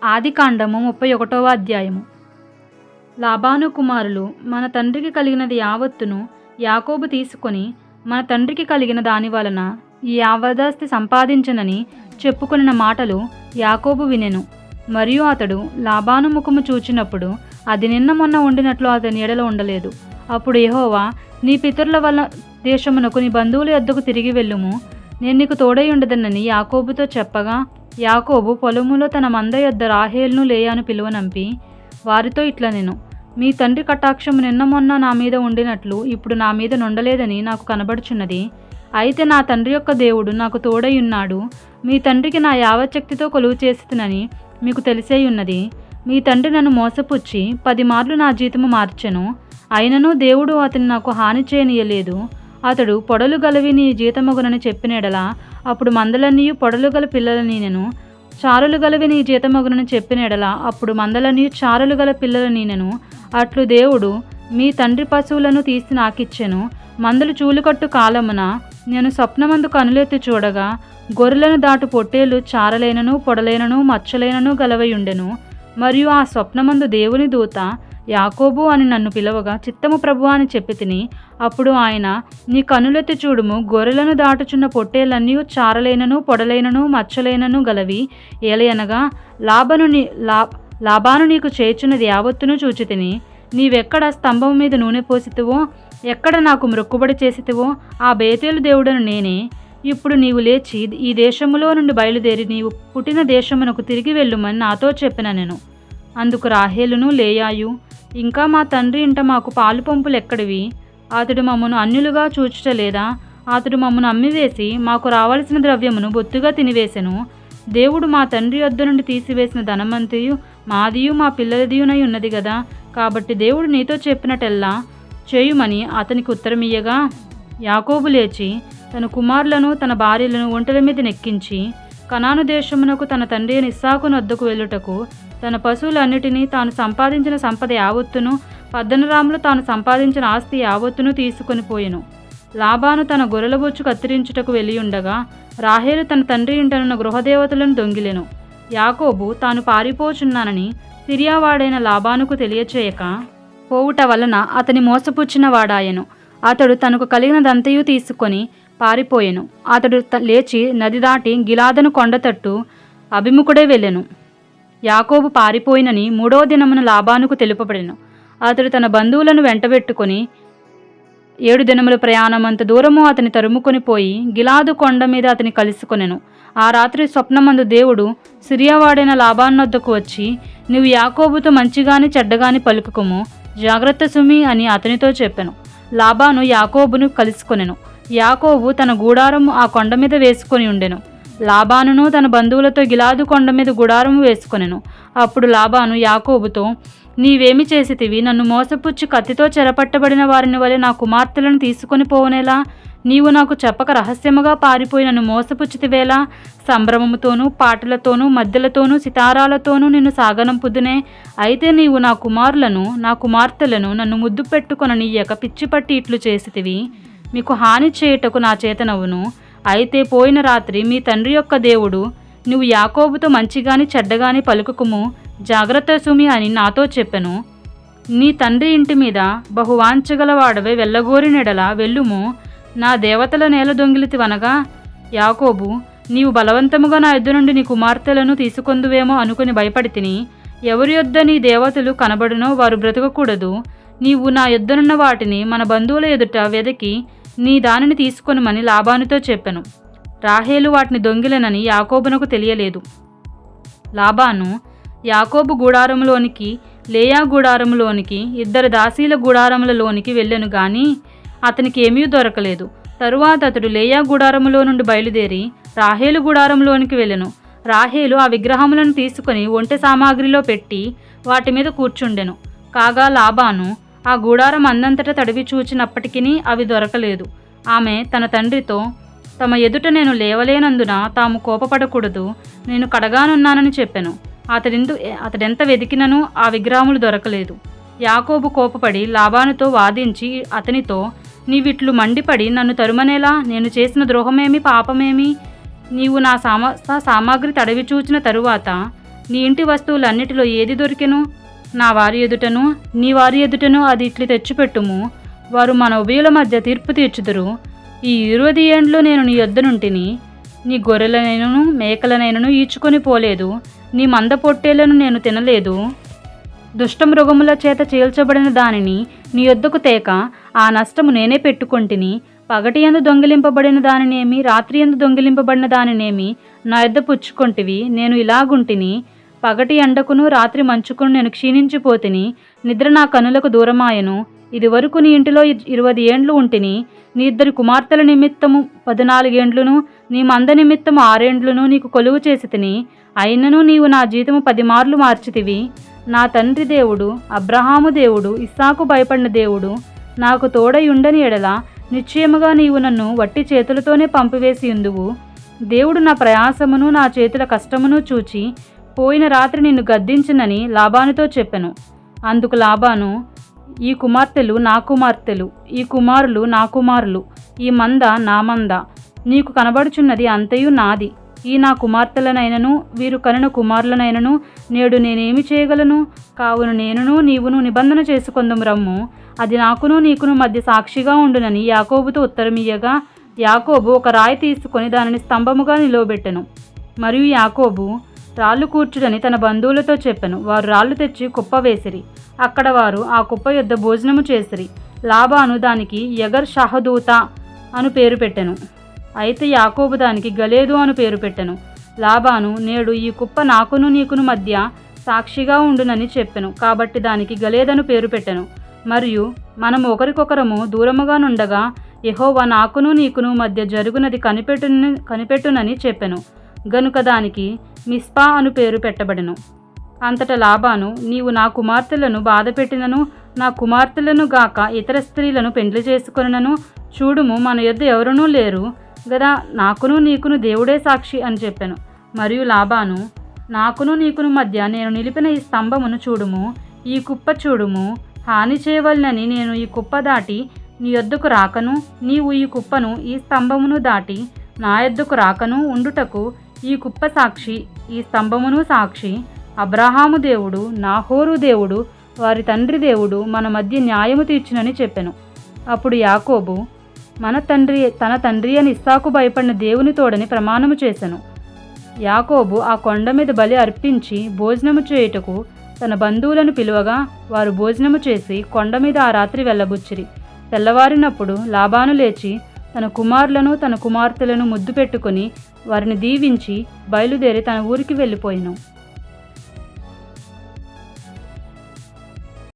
ఆదికాండము 31వ అధ్యాయము. లాబాను కుమారులు మన తండ్రికి కలిగినది యావత్తును యాకోబు తీసుకొని మన తండ్రికి కలిగిన దాని వలన ఈ యావదాస్తి సంపాదించనని చెప్పుకొనిన మాటలు యాకోబు వినెను. మరియు అతడు లాబాను ముఖము చూచినప్పుడు అది నిన్న మొన్న ఉండినట్లు అతని ఎడల ఉండలేదు. అప్పుడు యెహోవా, నీ పితరుల వల్ల దేశమునకు నీ బంధువుల యొద్దకు తిరిగి వెళ్ళుము, నేను నీకు తోడై ఉండదనని యాకోబుతో చెప్పగా, యాకోబు పొలములో తన మంద యొద్ద రాహేలును లేయాను పిలువనంపి వారితో ఇట్లనెను, మీ తండ్రి కటాక్షము నిన్న మొన్న నా మీద ఉండినట్లు ఇప్పుడు నా మీద నుండలేదని నాకు కనబడుచున్నది. అయితే నా తండ్రి యొక్క దేవుడు నాకు తోడై ఉన్నాడు. మీ తండ్రికి నా యావచ్చక్తితో కొలువు చేస్తునని మీకు తెలిసేయున్నది. మీ తండ్రి నన్ను మోసపుచ్చి 10 మార్లు నా జీతము మార్చెను. అయినను దేవుడు అతని నాకు హాని చేయనీయలేదు. అతడు పొడలు గలవి నీ జీతమగునని చెప్పినెడలా అప్పుడు మందలన్నీయు పొడలు గల పిల్లలని నేను, చారులు గలవి నీ జీతమగునని చెప్పినెడలా అప్పుడు మందలన్నీయు చారులు గల పిల్లలని నేను. అట్లు దేవుడు మీ తండ్రి పశువులను తీసి నాకిచ్చెను. మందలు చూలుకట్టు కాలమున నేను స్వప్నమందు కనులెత్తి చూడగా గొర్రెలను దాటు పొట్టేలు చారలైనను పొడలైనను మచ్చలైనను గలవయుండెను. మరియు ఆ స్వప్నమందు దేవుని దూత యాకోబు అని నన్ను పిలవగా, చిత్తము ప్రభువా అని చెప్పి తిని. అప్పుడు ఆయన, నీ కనులెత్తి చూడుము, గొర్రెలను దాటుచున్న పొట్టేలన్నీ చారలైనను పొడలైనను మచ్చలైనను గలవి. ఏలయనగా లాబాను నీకు చేర్చున్నది యావత్తును చూచి తిని. నీవెక్కడ స్తంభం మీద నూనె పోసితివో, ఎక్కడ నాకు మ్రొక్కుబడి చేసితివో ఆ బేతేలు దేవుడను నేనే. ఇప్పుడు నీవు లేచి ఈ దేశములో నుండి బయలుదేరి నీవు పుట్టిన దేశమునకు తిరిగి వెళ్ళుమని నాతో చెప్పిన నేను. అందుకు రాహేలును లేయాయు, ఇంకా మా తండ్రి ఇంట మాకు పాలు పంపులు ఎక్కడివి? అతడు మమ్మను అన్యులుగా చూచుటలేదా? అతడు మమ్మను అమ్మివేసి మాకు రావలసిన ద్రవ్యమును బొత్తుగా తినివేశెను. దేవుడు మా తండ్రి యొద్ద నుండి తీసివేసిన ధనమంతయు మాదియు మా పిల్లలదియునై ఉన్నది గదా. కాబట్టి దేవుడు నీతో చెప్పినట్టెల్లా చేయుమని అతనికి ఉత్తరమియ్యగా, యాకోబు లేచి తన కుమారులను తన భార్యలను ఒంటెల మీద నెక్కించి కనాను దేశమునకు తన తండ్రి అయిన ఇస్సాకును వద్దకు వెళ్ళుటకు తన పశువులన్నిటినీ తాను సంపాదించిన సంపద యావత్తును పద్దనరాములు తాను సంపాదించిన ఆస్తి యావత్తును తీసుకొని పోయెను. లాబాను తన గొర్రెల బొచ్చు కత్తిరించుటకు వెళ్ళియుండగా రాహేలు తన తండ్రి ఇంటనున్న గృహదేవతలను దొంగిలెను. యాకోబు తాను పారిపోచున్నానని సిరియావాడైన లాబానుకు తెలియచేయక పోవుట వలన అతని మోసపుచ్చిన వాడాయెను. అతడు తనకు కలిగినదంతయు తీసుకొని పారిపోయెను. అతడు లేచి నది దాటి గిలాదను కొండతట్టు అభిముఖుడే వెళ్ళెను. యాకోబు పారిపోయినని 3వ దినమున లాబానుకు తెలుపబడెను. అతడు తన బంధువులను వెంటబెట్టుకొని 7 దినముల ప్రయాణమంత దూరము అతని తరుముకొని పోయి గిలాదు కొండ మీద అతని కలుసుకొనెను. ఆ రాత్రి స్వప్నమందు దేవుడు సిరియావాడైన లాబానొద్దకు వచ్చి, నీవు యాకోబుతో మంచిగాని చెడ్డగాని పలుకుకుము, జాగ్రత్త సుమి అని అతనితో చెప్పెను. లాబాను యాకోబును కలుసుకొనెను. యాకోబు తన గూడారము ఆ కొండ మీద వేసుకొని ఉండెను. లాబానును తన బంధువులతో గిలాదు కొండ మీద గుడారము వేసుకొనెను. అప్పుడు లాబాను యాకోబుతో, నీవేమి చేసితివి? నన్ను మోసపుచ్చి కత్తితో చెరపట్టబడిన వారిని వలె నా కుమార్తెలను తీసుకొని పోవనేలా? నీవు నాకు చెప్పక రహస్యముగా పారిపోయి నన్ను మోసపుచ్చితివేలా? సంభ్రమముతోనూ పాటలతోనూ మద్దెలతోనూ సితారాలతోనూ నిన్ను సాగనంపుదునే. అయితే నీవు నా కుమారులను నా కుమార్తెలను నన్ను ముద్దు పెట్టుకొననీయక పిచ్చిపట్టి ఇట్లు చేసితివి. మీకు హాని చేయుటకు నా చేతనవును. అయితే పోయిన రాత్రి మీ తండ్రి యొక్క దేవుడు, నువ్వు యాకోబుతో మంచిగాని చెడ్డగాని పలుకుకుము, జాగ్రత్త సుమి అని నాతో చెప్పెను. నీ తండ్రి ఇంటి మీద బహువాంచగలవాడవే వెళ్ళగోరినెడలా వెళ్ళుము. నా దేవతల నేల దొంగిలితివనగా. యాకోబు, నీవు బలవంతముగా నా యొద్ద నుండి నీ కుమార్తెలను తీసుకొందువేమో అనుకుని భయపడి తిని. ఎవరి యొద్ద నీ దేవతలు కనబడునో వారు బ్రతకకూడదు. నీవు నా యొద్దనున్న వాటిని మన బంధువుల ఎదుట వెదకి నీ దానిని తీసుకొనుమని లాబానుతో చెప్పెను. రాహేలు వాటిని దొంగిలనని యాకోబునకు తెలియలేదు. లాబాను యాకోబు గూడారములోనికి లేయా గూడారములోనికి 2 దాసీల గూడారములలోనికి వెళ్ళెను గాని అతనికి ఏమీ దొరకలేదు. తరువాత అతడు లేయా గూడారములో నుండి బయలుదేరి రాహేలు గూడారంలోనికి వెళ్ళెను. రాహేలు ఆ విగ్రహములను తీసుకొని ఒంటె సామాగ్రిలో పెట్టి వాటి మీద కూర్చుండెను. కాగా లాబాను ఆ గూడారం అందంతటా తడివి చూచినప్పటికీ అవి దొరకలేదు. ఆమె తన తండ్రితో, తమ ఎదుట నేను లేవలేనందున తాము కోపపడకూడదు, నేను కడగానున్నానని చెప్పెను. అతడెంత వెదికినను ఆ విగ్రహములు దొరకలేదు. యాకోబు కోపపడి లాబానుతో వాదించి అతనితో, నీవిట్లు మండిపడి నన్ను తరుమనేలా? నేను చేసిన ద్రోహమేమి పాపమేమి? నీవు నా సామాగ్రి తడివి చూచిన తరువాత నీ ఇంటి వస్తువులన్నిటిలో ఏది దొరికెను? నా వారి ఎదుటను నీ వారి ఎదుటను అది ఇట్లు తెచ్చిపెట్టుము. వారు మన ఉభయుల మధ్య తీర్పు తీర్చుదురు. ఈ 20 ఏండ్లు నేను నీ యొద్దనుంటిని. నీ గొర్రెలనైనను మేకలనైనను ఈడ్చుకొని పోలేదు. నీ మంద పొట్టేళ్లను నేను తినలేదు. దుష్టమృగముల చేత చీల్చబడిన దానిని నీ యొద్దకు తేక ఆ నష్టము నేనే పెట్టుకొంటిని. పగటి యందు దొంగిలింపబడిన దానినేమి, రాత్రి యందు దొంగిలింపబడిన దానినేమి నా యొద్ద పుచ్చుకొంటివి. నేను ఇలాగుంటిని. పగటి ఎండకును రాత్రి మంచుకును నేను క్షీణించిపోతిని. నిద్ర నా కనులకు దూరమాయను. ఇది వరకు నీ ఇంటిలో 20 ఏండ్లు ఉంటిని. నీ 2 కుమార్తెల నిమిత్తము 14 ఏండ్లును, నీ మంద నిమిత్తము 6 ఏండ్లును నీకు కొలువు చేసి తిని. అయినను నీవు నా జీతము 10 మార్లు మార్చితివి. నా తండ్రి దేవుడు, అబ్రహాము దేవుడు, ఇస్సాకు భయపడిన దేవుడు నాకు తోడై ఉండని ఎడల నిశ్చయముగా నీవు నన్ను వట్టి చేతులతోనే పంపివేసి ఉందువు. దేవుడు నా ప్రయాసమును నా చేతుల కష్టమును చూచి పోయిన రాత్రి నిన్ను గద్దించునని లాబానుతో చెప్పెను. అందుకు లాబాను, ఈ కుమార్తెలు నా కుమార్తెలు, ఈ కుమారులు నా కుమారులు, ఈ మంద నా మంద, నీకు కనబడుచున్నది అంతయు నాది. ఈ నా కుమార్తెలనైనను వీరు కనిన కుమారులనైనను నేడు నేనేమి చేయగలను? కావున నేనును నీవును నిబంధన చేసుకొందుము రమ్ము. అది నాకును నీకును మధ్య సాక్షిగా ఉండునని యాకోబుతో ఉత్తరమియ్యగా, యాకోబు ఒక రాయి తీసుకొని దానిని స్తంభముగా నిలవబెట్టెను. మరియు యాకోబు రాళ్ళు కూర్చుడని తన బంధువులతో చెప్పెను. వారు రాళ్ళు తెచ్చి కుప్ప వేసిరి. అక్కడ వారు ఆ కుప్ప యొద్ద భోజనము చేసిరి. లాబాను దానికి యగర్ షహదూత అను పేరు పెట్టెను. అయితే యాకోబు దానికి గలేదు అను పేరు పెట్టెను. లాబాను, నేడు ఈ కుప్ప నాకును నీకును మధ్య సాక్షిగా ఉండునని చెప్పెను. కాబట్టి దానికి గలేదను పేరు పెట్టెను. మరియు మనము ఒకరికొకరము దూరముగా నుండగా యెహోవా నాకును నీకును మధ్య జరుగునది కనిపెట్టునని చెప్పెను. గనుక దానికి మిస్పా అను పేరు పెట్టబడెను. అంతటా లాబాను, నీవు నా కుమార్తెలను బాధపెట్టినను నా కుమార్తెలను గాక ఇతర స్త్రీలను పెండ్లి చేసుకొనినను చూడుము, మన యొద్ద ఎవరునూ లేరు గదా, నాకును నీకును దేవుడే సాక్షి అని చెప్పెను. మరియు లాబాను, నాకును నీకును మధ్య నేను నిలిపిన ఈ స్తంభమును చూడుము, ఈ కుప్ప చూడుము. హాని చేయవలనని నేను ఈ కుప్ప దాటి నీ యొద్దకు రాకను, నీవు ఈ కుప్పను ఈ స్తంభమును దాటి నా యొద్దకు రాకను ఉండుటకు ఈ కుప్ప సాక్షి, ఈ స్తంభమును సాక్షి. అబ్రహాము దేవుడు, నాహోరు దేవుడు, వారి తండ్రి దేవుడు మన మధ్య న్యాయము తీర్చునని చెప్పెను. అప్పుడు యాకోబు తన తండ్రి అని ఇస్సాకు భయపడిన దేవుని తోడని ప్రమాణము చేసెను. యాకోబు ఆ కొండ మీద బలి అర్పించి భోజనము చేయుటకు తన బంధువులను పిలువగా వారు భోజనము చేసి కొండ మీద ఆ రాత్రి వెళ్ళబుచ్చిరి. తెల్లవారినప్పుడు లాబాను లేచి తన కుమారులను తన కుమార్తెలను ముద్దు పెట్టుకుని వారిని దీవించి బయలుదేరి తన ఊరికి వెళ్ళిపోయెను.